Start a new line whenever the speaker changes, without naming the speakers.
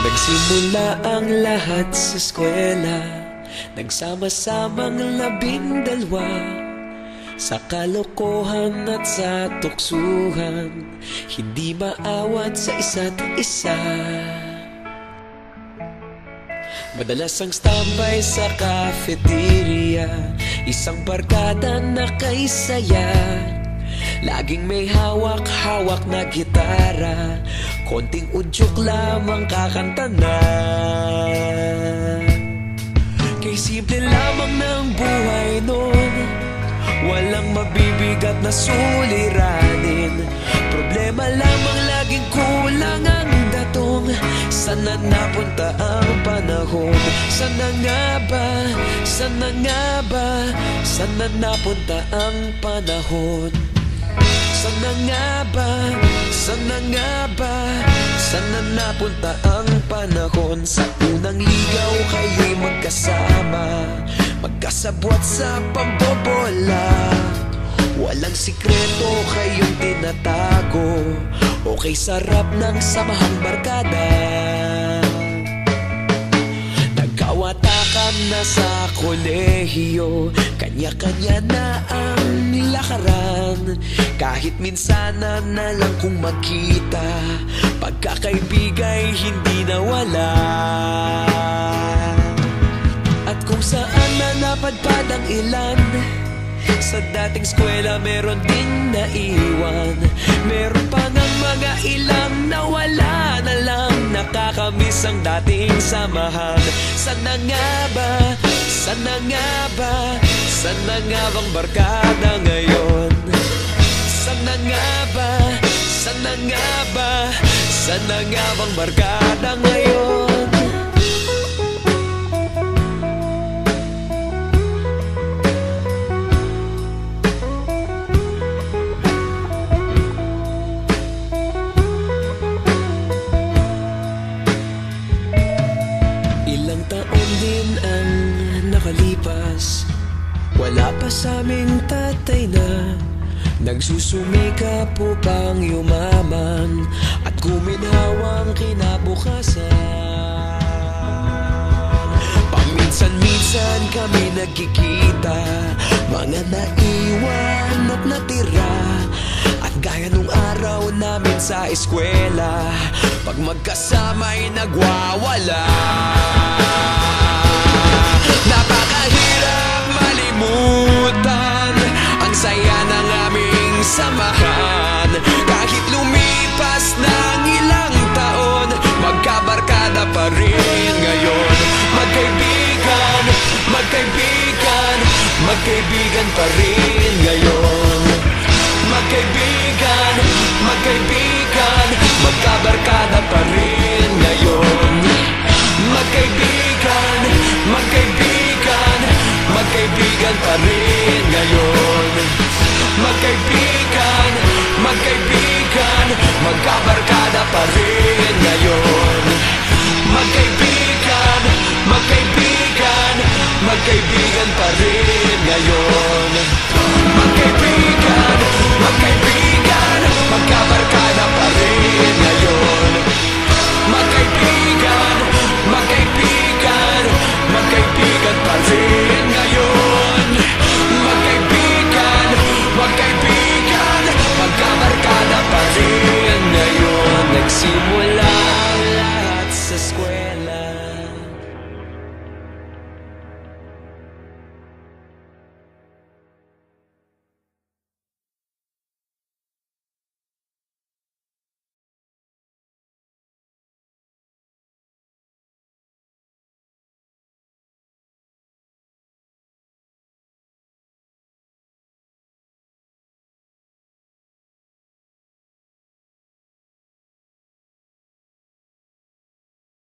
Nagsimula ang lahat sa eskwela, nagsama-samang 12, sa kalokohan at sa tuksuhan, hindi maawat sa isa't isa. Madalas ang standby sa cafeteria, isang barkada na kay saya. Laging may hawak-hawak na gitara, konting udyok lamang kakanta na. Kay simple lamang ng buhay nun, walang mabibigat na suliranin. Problema lamang laging kulang ang datong. Sana napunta ang panahon? Sana nga ba? Sana nga ba? Sana napunta ang panahon? Sana nga ba? Sana nga ba? Sana napunta ang panahon? Sa unang ligaw kayo'y magkasama, magkasabwat sa pambobola. Walang sikreto kayong tinatago, okay sarap ng samahang barkada. Nagkawatakan na sa kolehiyo, kanya-kanya na ang nilakaran. Kahit minsan na lang kung magkita, pagkakaibigay hindi nawala. At kung saan na napadpad ang ilan, sa dating eskwela meron din naiwan. Meron pa ng mga ilang nawala na lang, nakakamiss ang dating samahan. Sana nga ba? Sana nga ba? Sana nga bang barkada ngayon? Sana nga ba? Sana nga ba? Sana nga bang barkada ngayon? Ilang taon din ang nakalipas, wala pa sa aming tatay na nagsusumikap upang yumaman at guminhawang kinabukasan. Paminsan-minsan kami nagkikita, mga naiwan at natira. At gaya nung araw namin sa eskwela, pag magkasama'y nagwawala. Napakahirap malimutan ang saya ng aming samahan. Kahit lumipas ng ilang taon, magkabarkada pa rin ngayon. Magkaibigan, magkaibigan, magkaibigan pa rin ngayon. Magkaibigan, magkaibigan, magkabarkada pa rin ngayon. Magkaibigan, magkaibigan, magkaibigan pa rin ngayon. Magkaibigan, magkaibigan, magkabarkada pa rin ngayon.